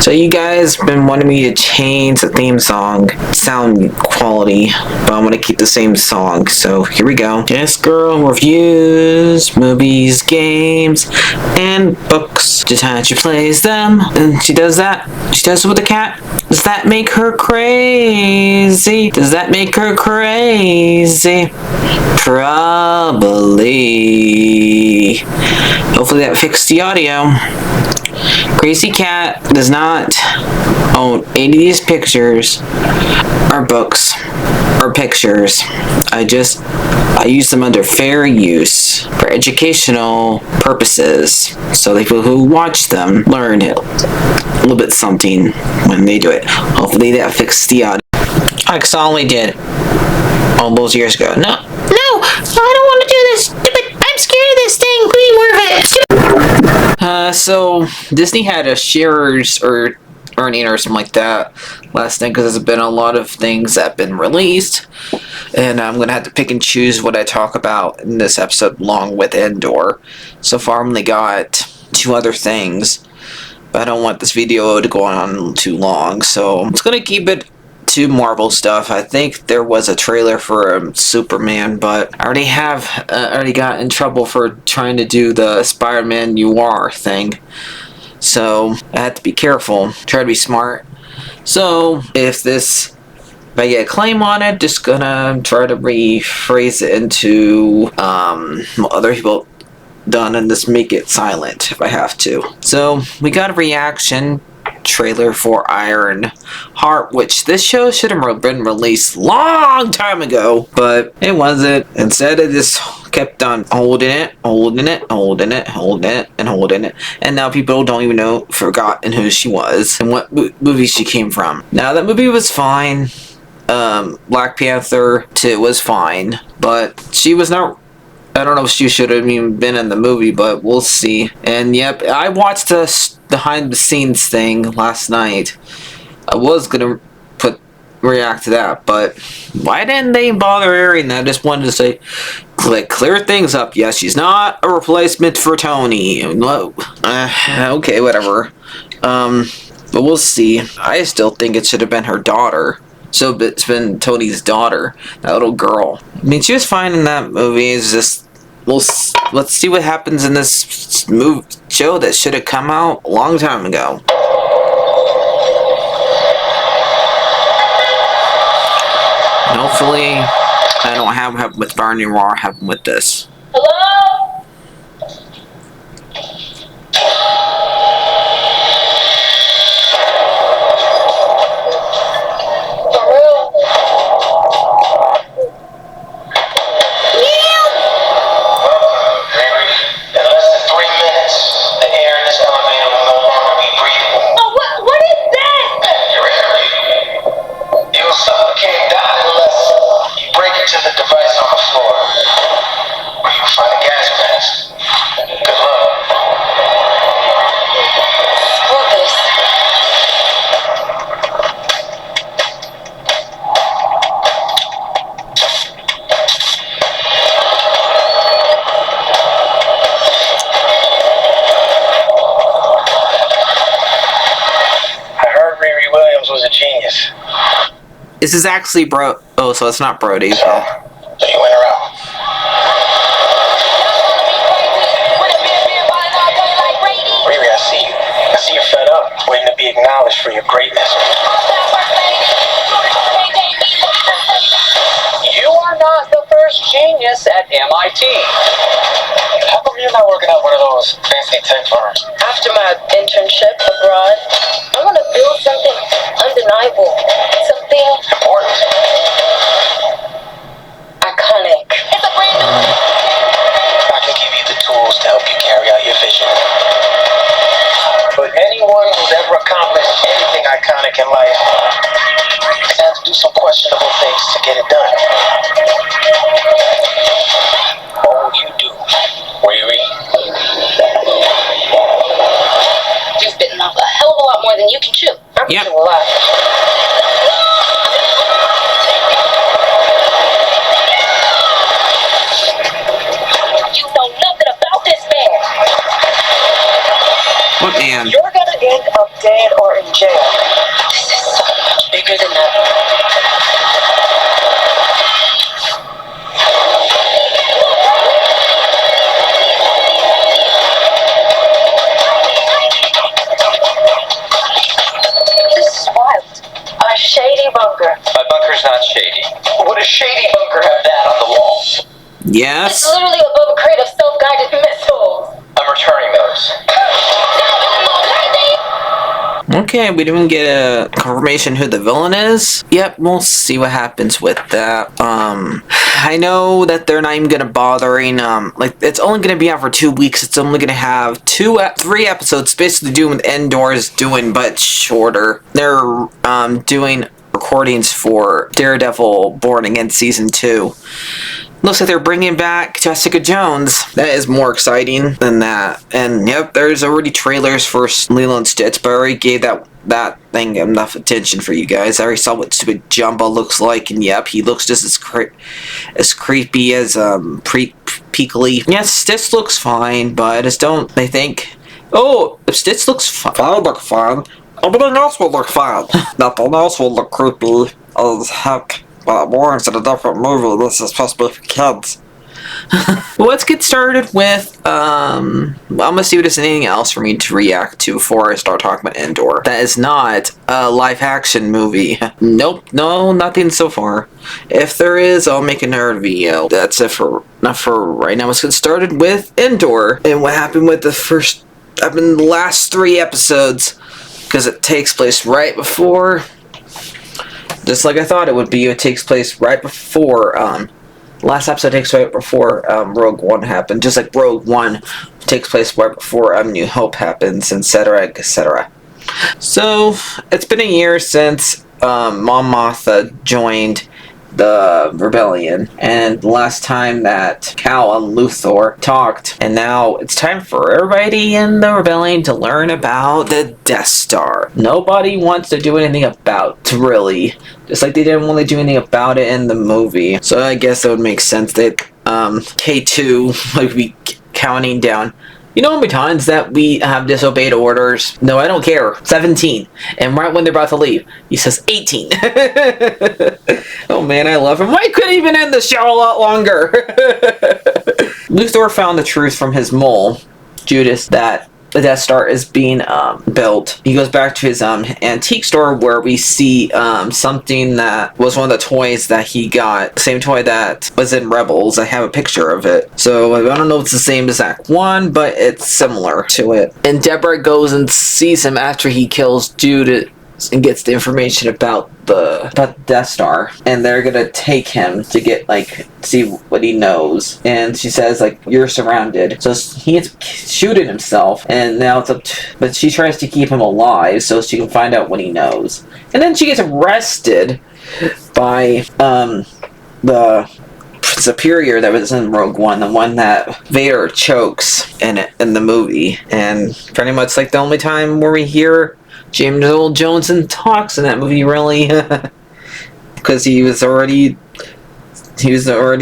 So you guys been wanting me to change the theme song sound quality, but I'm gonna keep the same song. So here we go. This girl reviews movies, games, and books. Just how she plays them, and she does that. She does it with the cat. Does that make her crazy? Does that make her crazy? Probably. Hopefully that fixed the audio. Crazy Cat does not own any of these pictures or books or pictures. I use them under fair use for educational purposes, so the people who watch them learn a little bit something when they do it. Hopefully that fixed the audio. I only did all those years ago. No, I don't want to do this. I'm scared of this thing. Please move it. So Disney had a sharers or earning or something like that last night, because there's been a lot of things that have been released, and I'm gonna have to pick and choose what I talk about in this episode along with Andor. So far I only got 2 other things, but I don't want this video to go on too long, so I'm just gonna keep it to Marvel stuff. I think there was a trailer for Superman, but I already got in trouble for trying to do the Spider-Man noir thing. So I had to be careful, try to be smart. So if I get a claim on it, just gonna try to rephrase it into what other people done and just make it silent if I have to. So we got a reaction trailer for Ironhearts, which this show should have been released long time ago, but it wasn't. Instead it just kept on holding it, and now people don't even know, forgotten who she was and what movie she came from. Now that movie was fine. Black Panther 2 was fine, but she was not. I don't know if she should have even been in the movie, but we'll see. And yep, I watched the behind the scenes thing last night. I was gonna react to that, but why didn't they bother airing that? I just wanted to say, clear things up. Yes, she's not a replacement for Tony. No. Okay, whatever. But we'll see. I still think it should have been her daughter. So it's been Tony's daughter, that little girl. I mean, she was fine in that movie. It's just, let's see what happens in this show that should have come out a long time ago. And hopefully, I don't have what happened with Barney Raw happen with this. Hello? Was a genius. This is actually Oh, so it's not Brody. So you went around. Riri, I see you. I see you're fed up, waiting to be acknowledged for your greatness. You are not the first genius at MIT. How come you're not working at one of those fancy tech firms? After my internship abroad, I want to build something undeniable, something important, iconic. I can give you the tools to help you carry out your vision. But anyone who's ever accomplished anything iconic in life has had to do some questionable things to get it done. What will you do, Riri? You've bitten off a hell of a lot more than you can chew. I'm Yep. a lot. You know nothing about this man. What man? You're gonna end up dead or in jail. This is so much bigger than that. This is wild. A shady bunker. My bunker's not shady. Would a shady bunker have that on the wall? Yes. It's literally above a crate of self-guided missiles. I'm returning those. Okay, we didn't get a confirmation who the villain is. Yep, we'll see what happens with that. I know that they're not even gonna bothering, like, it's only gonna be out for 2 weeks. It's only gonna have 3 episodes, basically doing what Andor is doing, but shorter. They're, doing recordings for Daredevil Born Again Season 2. Looks like they're bringing back Jassica Jones. That is more exciting than that. And yep, there's already trailers for Lilo and Stitch, but I already gave that thing enough attention for you guys. I already saw what stupid Jumbo looks like, and yep, he looks just as creepy as Peekly. Yes, Stitch looks fine, but I just don't. They think, oh, if Stitch looks fine, I'll look fine. Everything else will look fine. Nothing else will look creepy as heck. But Warren's in a different movie. This is supposed to be for kids. Well, let's get started with, I'm gonna see if there's anything else for me to react to before I start talking about Andor. That is not a live action movie. Nope, no, nothing so far. If there is, I'll make another video. That's it for, not for right now. Let's get started with Andor and what happened with the last 3 episodes, because it takes place right before, just like I thought it would be. It takes place right before, last episode takes place right before Rogue One happened, just like Rogue One takes place right before New Hope happens, etc., etc. So, it's been a year since Mom Mothma joined the rebellion, and the last time that Cal and Luthor talked, and now it's time for everybody in the rebellion to learn about the Death Star. Nobody wants to do anything about it, really, just like they didn't want to do anything about it in the movie. So I guess it would make sense that K2 would be counting down. You know how many times that we have disobeyed orders? No, I don't care. 17. And right when they're about to leave, he says 18. Oh man, I love him. Why couldn't he even end the show a lot longer? Luthor found the truth from his mole, Judas, that the Death Star is being built. He goes back to his antique store where we see something that was one of the toys that he got. Same toy that was in Rebels. I have a picture of it. So I don't know if it's the same exact one, but it's similar to it. And Deborah goes and sees him after he kills Judas and gets the information about the Death Star, and they're gonna take him to get, like, see what he knows. And she says, like, you're surrounded. So he's shooting himself, and now it's up to, but she tries to keep him alive so she can find out what he knows. And then she gets arrested by the superior that was in Rogue One, the one that Vader chokes in the movie, and pretty much like the only time where we hear James Earl Jones talks in that movie, really, because he was already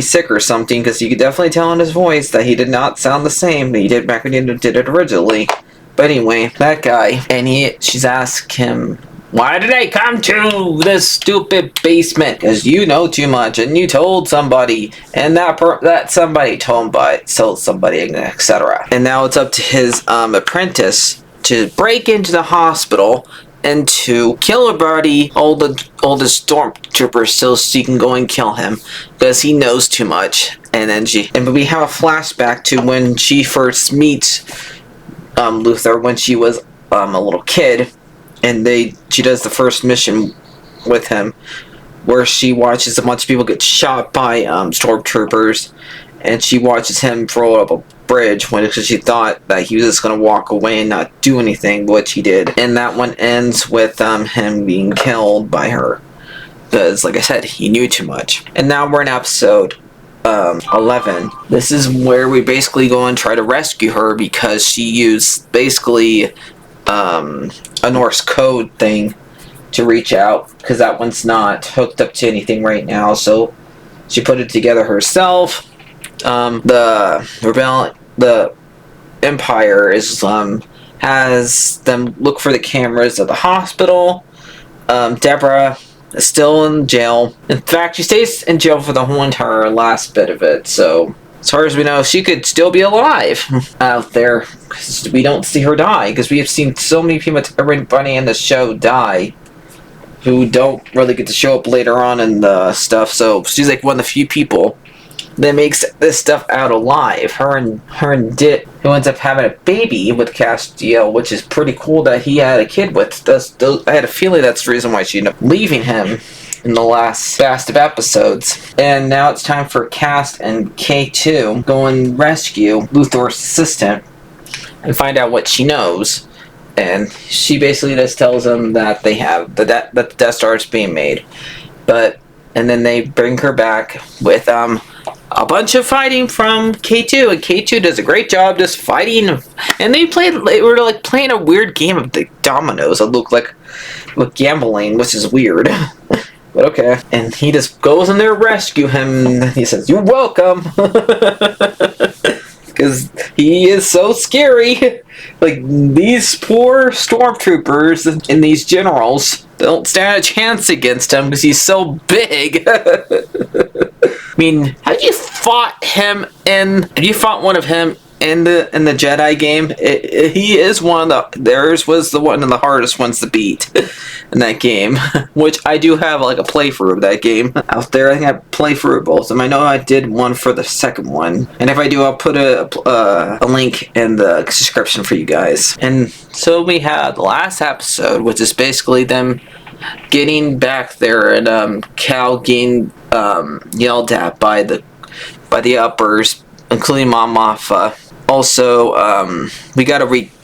sick or something, because you could definitely tell in his voice that he did not sound the same that he did back when he did it originally. But anyway, that guy, and she's asked him, why did I come to this stupid basement? Because you know too much, and you told somebody, and that somebody told somebody, etc. And now it's up to his apprentice to break into the hospital and to kill everybody, all the stormtroopers, so she can go and kill him, because he knows too much. And then we have a flashback to when she first meets Luthor when she was a little kid, and she does the first mission with him, where she watches a bunch of people get shot by stormtroopers, and she watches him throw up a bridge because she thought that he was just going to walk away and not do anything, which he did. And that one ends with him being killed by her, because, like I said, he knew too much. And now we're in episode 11. This is where we basically go and try to rescue her, because she used basically a Norse code thing to reach out, because that one's not hooked up to anything right now, so she put it together herself. The Empire is has them look for the cameras of the hospital. Deborah is still in jail. In fact, she stays in jail for the whole entire last bit of it, so as far as we know, she could still be alive out there. Cause we don't see her die, because we have seen so many people, everybody in the show die, who don't really get to show up later on in the stuff, so she's like one of the few people that makes this stuff out alive. Her and Dit, who ends up having a baby with Castiel, which is pretty cool that he had a kid with. I had a feeling that's the reason why she ended up leaving him in the last fast of episodes. And now it's time for Cast and K2 go and rescue Luthor's assistant and find out what she knows. And she basically just tells them that they have that the Death Star is being made, and then they bring her back with a bunch of fighting from K2, and K2 does a great job just fighting, and they were like playing a weird game of the dominoes. It looked like gambling, which is weird. But okay. And he just goes in there to rescue him, and he says, "You're welcome." Because he is so scary. Like, these poor stormtroopers and these generals don't stand a chance against him because he's so big. I mean, have you fought one of him in the Jedi game? He is one of theirs was one of the hardest ones to beat in that game, which I do have like a playthrough of that game out there. I think I play through both of them. I know I did one for the second one, and if I do, I'll put a link in the description for you guys. And so we had the last episode, which is basically them getting back there, and Cal getting yelled at by the uppers, including Mom Mothma. Also, we got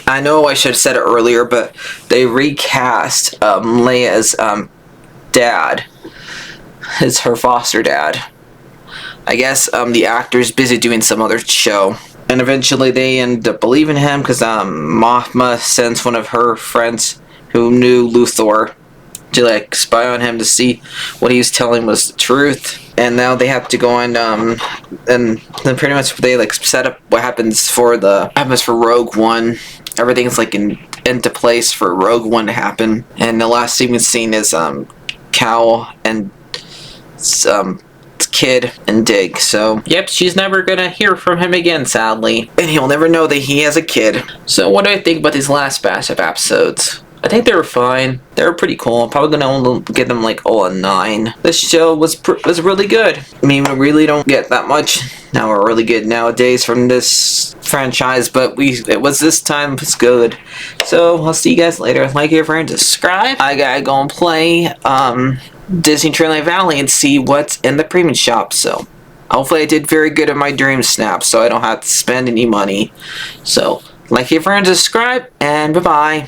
I know I should have said it earlier, but they recast Leia's dad. It's her foster dad. I guess the actor's busy doing some other show. And eventually they end up believing him because Mothma sends one of her friends who knew Luthor to like spy on him to see what he was telling was the truth. And now they have to go on, and then pretty much they like set up what happens for Rogue One. Everything's like into place for Rogue One to happen. And the last scene we've seen is Cal and Kid and Dig. So yep, she's never gonna hear from him again, sadly, and he'll never know that he has a kid. So what do I think about these last batch of episodes? I think they were fine. They were pretty cool. I'm probably gonna give them like a 9. This show was really good. I mean, we really don't get that much. Now we're really good nowadays from this franchise, but this time was good. So I'll see you guys later. Like, your friend, subscribe. I gotta go and play Disney Dreamlight Valley and see what's in the premium shop. So hopefully I did very good at my Dream Snap, so I don't have to spend any money. So like, your friend, subscribe, and bye bye.